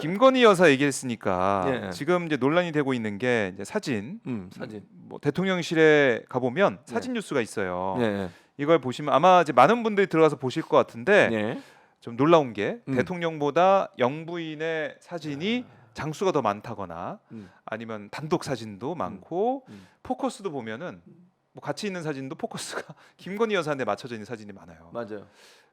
김건희 여사 얘기했으니까 예. 지금 이제 논란이 되고 있는 게 이제 사진. 사진. 뭐 대통령실에 가보면 예. 사진 뉴스가 있어요. 예. 이걸 보시면 아마 이제 많은 분들이 들어가서 보실 것 같은데 예. 좀 놀라운 게 음. 대통령보다 영부인의 사진이 장수가 더 많다거나 아니면 단독 사진도 많고 포커스도 보면은 뭐 같이 있는 사진도 포커스가 김건희 여사한테 맞춰져 있는 사진이 많아요. 맞아요.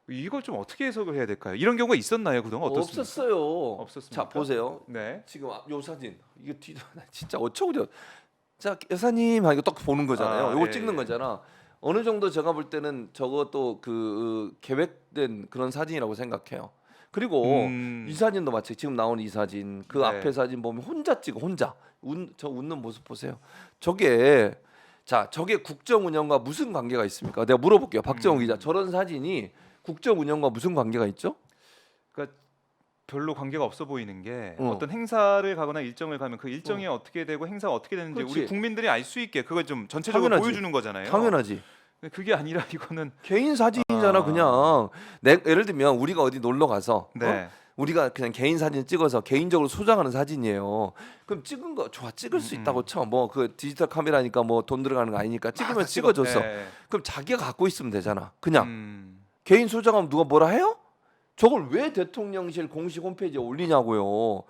이걸 좀 어떻게 해석을 해야 될까요? 이런 경우가 있었나요? 그동안 어떻습니까? 없었어요. 없었습니까? 자 보세요. 네. 지금 요 사진 이거 뒤도 진짜 어처구니. 자 여사님 이거 딱 보는 거잖아요. 아, 이거 예, 찍는 예. 거잖아. 어느 정도 제가 볼 때는 저것도 그 계획된 그런 사진이라고 생각해요. 그리고 이 사진도 마치 지금 나오는 이 사진 그 네. 앞에 사진 보면 혼자 찍어 혼자 저 웃는 모습 보세요. 저게 저게 국정 운영과 무슨 관계가 있습니까? 내가 물어볼게요. 박정우 기자 저런 사진이 국정 운영과 무슨 관계가 있죠? 그러니까 별로 관계가 없어 보이는 게 어. 어떤 행사를 가거나 일정을 가면 그 일정이 어떻게 되고 행사가 어떻게 되는지 그렇지. 우리 국민들이 알 수 있게 그걸 좀 전체적으로 당연하지. 보여주는 거잖아요. 당연하지. 근데 그게 아니라 이거는 개인 사진이잖아. 그냥 예를 들면 우리가 어디 놀러 가서 네. 우리가 그냥 개인 사진 찍어서 개인적으로 소장하는 사진이에요. 그럼 찍은 거 좋아 찍을 수 있다고 쳐. 뭐 그 디지털 카메라니까 뭐 돈 들어가는 거 아니니까 찍으면 찍어줬어. 네. 그럼 자기가 갖고 있으면 되잖아. 그냥 음. 개인 소장하면 누가 뭐라 해요? 저걸 왜 대통령실 공식 홈페이지에 올리냐고요.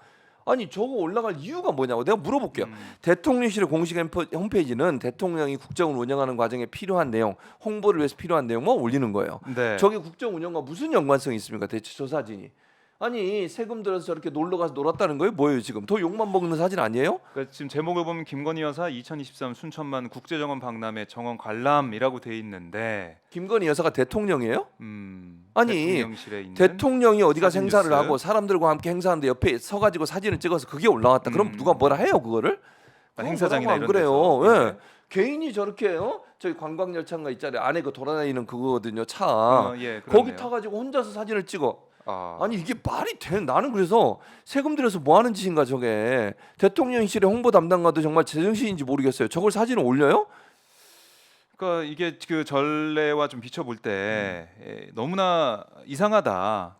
아니 저거 올라갈 이유가 뭐냐고 내가 물어볼게요. 대통령실의 공식 홈페이지는 대통령이 국정을 운영하는 과정에 필요한 내용, 홍보를 위해서 필요한 내용만 올리는 거예요. 네. 저게 국정 운영과 무슨 연관성이 있습니까? 대체 저 사진이. 아니 세금 들어서 저렇게 놀러 가서 놀았다는 거예요? 뭐예요 지금? 더 욕만 먹는 사진 아니에요? 그러니까 지금 제목을 보면 김건희 여사 2023 순천만 국제정원 박람회 정원 관람이라고 돼 있는데 김건희 여사가 대통령이에요? 아니, 대통령실에 있는 대통령이 어디가 사진 행사를 뉴스. 하고 사람들과 함께 행사하는데 옆에 서가지고 사진을 찍어서 그게 올라왔다. 그럼 누가 뭐라 해요 그거를? 행사장이나 안 이런 그래요. 데서. 예. 개인이 저렇게 저기 관광 열차인가 있잖아요. 안에 그 돌아다니는 그거거든요. 차. 예, 거기 그렇네요. 타가지고 혼자서 사진을 찍어. 아. 아니 이게 말이 돼? 나는 그래서 세금 들여서 뭐 하는 짓인가 저게. 대통령실의 홍보 담당관도 정말 제정신인지 모르겠어요. 저걸 사진을 올려요? 그러니까 이게 그 전례와 좀 비춰볼 때 너무나 이상하다.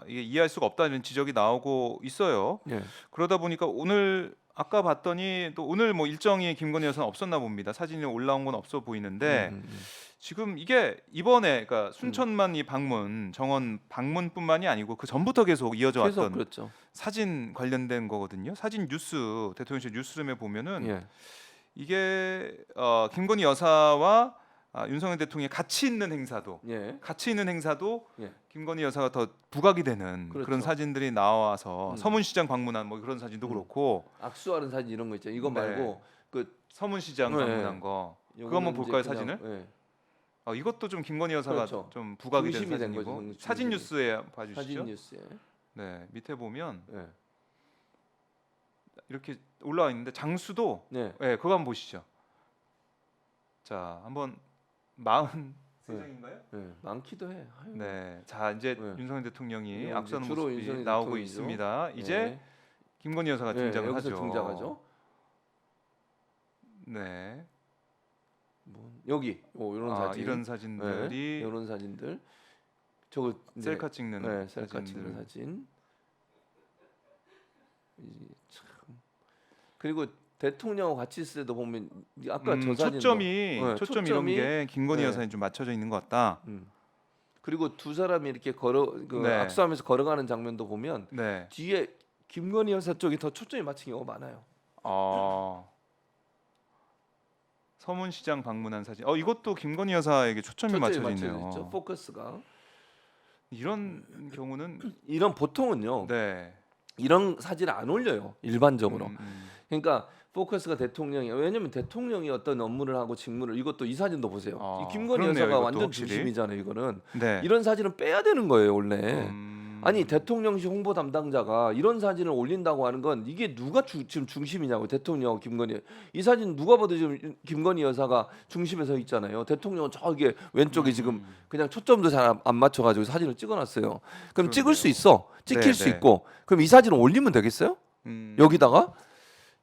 이게 이해할 수가 없다는 지적이 나오고 있어요. 예. 그러다 보니까 오늘 아까 봤더니 또 오늘 뭐 일정이 김건희 여사는 없었나 봅니다. 사진이 올라온 건 없어 보이는데 지금 이게 이번에 그러니까 순천만 이 방문 정원 방문뿐만이 아니고 그 전부터 계속 이어져 계속 왔던 그렇죠. 사진 관련된 거거든요. 사진 뉴스 대통령실 뉴스룸에 보면은 예. 이게 김건희 여사와 윤석열 대통령이 같이 있는 행사도 예. 예. 김건희 여사가 더 부각이 되는 그렇죠. 그런 사진들이 나와서 서문시장 방문한 뭐 그런 사진도 그렇고 악수하는 사진 이런 거 있죠. 이거 네. 말고 그 서문시장 네. 방문한 거 그거 요거는 한번 볼까요 이제 그냥, 사진을? 예. 이것도 좀 김건희 여사가 그렇죠. 좀 부각이 된 중심이 된 사진이고 거죠, 사진 중심이. 뉴스에 봐주시죠. 사진 뉴스에. 네 밑에 보면 예. 이렇게 올라와 있는데 장수도 네. 그거 한번 보시죠. 자 한번 43장인가요? 예. 많기도 해. 아유. 네, 자 이제 네. 윤석열 대통령이 이제 악수하는 주로 모습이 윤석열 나오고 대통령이죠. 있습니다. 이제 예. 김건희 여사가 등장을 여기서 하죠. 등장하죠. 네, 뭐 여기 이런 사진. 이런 사진들이 이런 사진들. 저거 이제 셀카 찍는 네, 셀카 사진들. 찍는 사진. 참. 그리고 대통령하고 같이 있을 때도 보면 아까 저 사진도 초점이 초점 이런 초점이 게 김건희 네. 여사에 좀 맞춰져 있는 것 같다. 그리고 두 사람이 이렇게 네. 악수하면서 걸어가는 장면도 보면 네, 뒤에 김건희 여사 쪽이 더 초점이 맞춘 경우가 많아요. 서문시장 방문한 사진. 이것도 김건희 여사에게 초점이 맞춰져 있네요. 있죠. 포커스가. 이런 경우는 이런 보통은요. 네, 이런 사진을 안 올려요. 일반적으로. 음. 그러니까 포커스가 대통령이에요. 왜냐면 대통령이 어떤 업무를 하고 직무를 이것도 이 사진도 보세요. 이 김건희 그렇네요, 여사가 이것도 완전 확실히. 중심이잖아요. 이거는 네, 이런 사진은 빼야 되는 거예요, 원래. 아니 대통령실 홍보 담당자가 이런 사진을 올린다고 하는 건 이게 누가 지금 중심이냐고. 대통령 김건희 이 사진 누가 봐도 지금 김건희 여사가 중심에 서 있잖아요. 대통령은 저기 왼쪽에 지금 그냥 초점도 잘 안 맞춰가지고 사진을 찍어놨어요. 그럼 그러네요. 찍을 수 있어, 찍힐 네, 수 네. 있고 그럼 이 사진을 올리면 되겠어요? 여기다가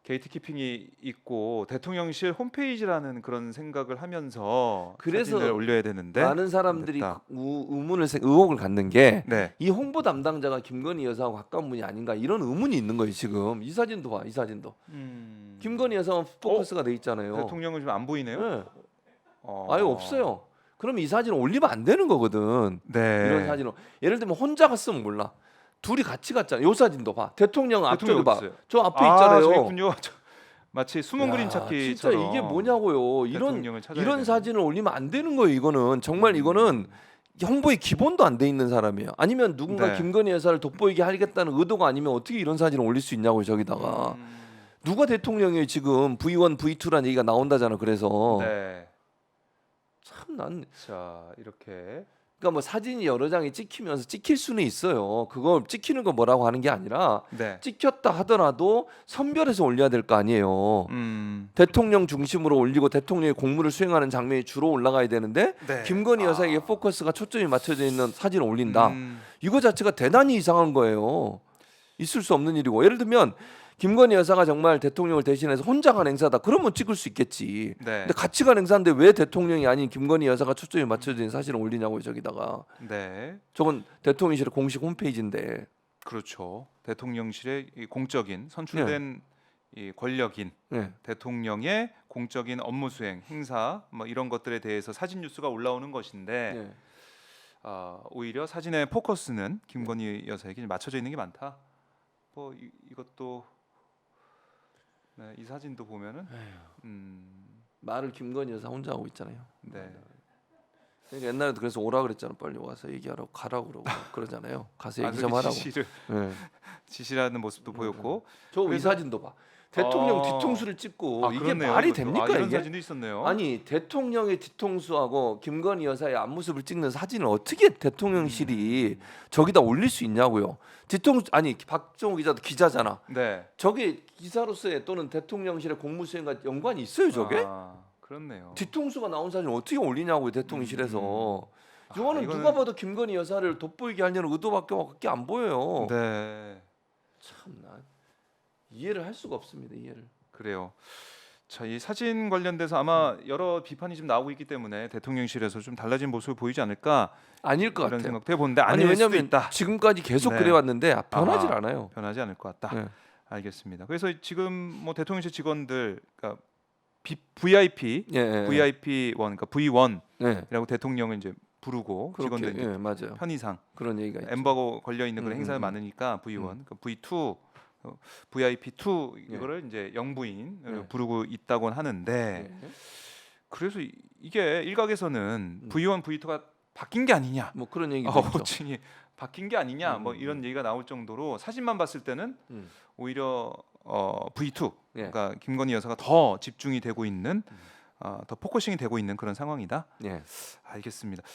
게이트키핑이 있고 대통령실 홈페이지라는 그런 생각을 하면서 그래서 사진을 올려야 되는데 많은 사람들이 됐다. 의혹을 갖는 게 네. 이 홍보 담당자가 김건희 여사하고 가까운 분이 아닌가 이런 의문이 있는 거예요. 지금 이 사진도 봐, 이 사진도 김건희 여사만 포커스가 돼 있잖아요. 대통령은 좀 안 보이네요. 네. 어. 아예 없어요. 그럼 이 사진을 올리면 안 되는 거거든. 네. 이런 사진을 예를 들면 혼자 갔으면 몰라. 둘이 같이 갔잖아. 요 사진도 봐. 대통령 앞쪽에 봐. 어디 있어요? 저 앞에 있잖아요. 저기 있군요. 마치 숨은 그림 진짜 찾기처럼. 이게 뭐냐고요. 대통령을 찾아야 이런 되는. 사진을 올리면 안 되는 거예요. 이거는 정말 이거는 홍보의 기본도 안 돼 있는 사람이에요. 아니면 누군가 네. 김건희 여사를 돋보이게 하겠다는 의도가 아니면 어떻게 이런 사진을 올릴 수 있냐고요. 저기다가 누가 대통령이 지금 V1, V2라는 얘기가 나온다잖아. 그래서 네. 참 난 자 이렇게 그러니까 뭐 사진이 여러 장이 찍히면서 찍힐 수는 있어요. 그거 찍히는 거 뭐라고 하는 게 아니라 네. 찍혔다 하더라도 선별해서 올려야 될 거 아니에요. 음. 대통령 중심으로 올리고 대통령이 공무를 수행하는 장면이 주로 올라가야 되는데 네. 김건희 여사에게 포커스가 초점이 맞춰져 있는 사진을 올린다. 음. 이거 자체가 대단히 이상한 거예요. 있을 수 없는 일이고 예를 들면 김건희 여사가 정말 대통령을 대신해서 혼자 간 행사다. 그러면 찍을 수 있겠지. 네. 근데 같이 간 행사인데 왜 대통령이 아닌 김건희 여사가 초점이 맞춰진 사진을 올리냐고요. 저기다가. 네. 저건 대통령실의 공식 홈페이지인데. 그렇죠. 대통령실의 이 공적인 선출된 이 권력인 네. 대통령의 공적인 업무 수행, 행사 뭐 이런 것들에 대해서 사진 뉴스가 올라오는 것인데 네. 오히려 사진의 포커스는 김건희 여사에게 맞춰져 있는 게 많다. 뭐 이것도 네, 이 사진도 보면은 말을 김건희 여사 혼자 하고 있잖아요. 네. 그러니까 옛날에도 그래서 오라 그랬잖아. 빨리 와서 얘기하라고 가라고 그러고 그러잖아요. 가서 얘기 좀 그렇게 하라고. 지시를 지시라는 모습도 보였고 저 이 그래서- 사진도 봐. 대통령 아. 뒤통수를 찍고 이게 그렇네요, 말이 이것도. 됩니까 이런 이게? 사진도 있었네요. 아니 대통령의 뒤통수하고 김건희 여사의 앞모습을 찍는 사진을 어떻게 대통령실이 저기다 올릴 수 있냐고요. 뒤통수 아니 박정우 기자도 기자잖아. 네. 저게 기사로서의 또는 대통령실의 공무수행과 연관이 있어요 저게? 그렇네요. 뒤통수가 나온 사진 어떻게 올리냐고요 대통령실에서. 이거는 이거는- 누가 봐도 김건희 여사를 돋보이게 하려는 의도밖에 안 보여요. 네. 참나 이해를 할 수가 없습니다. 이해를. 그래요. 자, 이 사진 관련돼서 아마 여러 비판이 좀 나오고 있기 때문에 대통령실에서 좀 달라진 모습을 보이지 않을까 아닐 것 이런 같아요. 생각도 해보는데 아니 아닐 수도 왜냐면 있다. 지금까지 계속 네. 그래왔는데 변하질 아하. 않아요. 변하지 않을 것 같다. 네. 알겠습니다. 그래서 지금 뭐 대통령실 직원들, 그러니까 VIP, 예, 예. VIP1, 그러니까 V1이라고 네. 대통령을 이제 부르고 그렇게 직원들 이제 예, 맞아요. 편의상 그런 얘기가 있죠. 엠바고 걸려 있는 그런 행사가 음. 많으니까 V1, 그러니까 V2, VIP2 예. 이거를 이제 영부인 예. 부르고 있다고 하는데 예. 그래서 이게 일각에서는 V1, V2가 바뀐 게 아니냐, 뭐 그런 얘기도 있죠. 호칭이 바뀐 게 아니냐, 뭐 이런 얘기가 나올 정도로 사진만 봤을 때는 음. 오히려 V2, 예. 그러니까 김건희 여사가 더 집중이 되고 있는, 더 포커싱이 되고 있는 그런 상황이다. 예. 알겠습니다.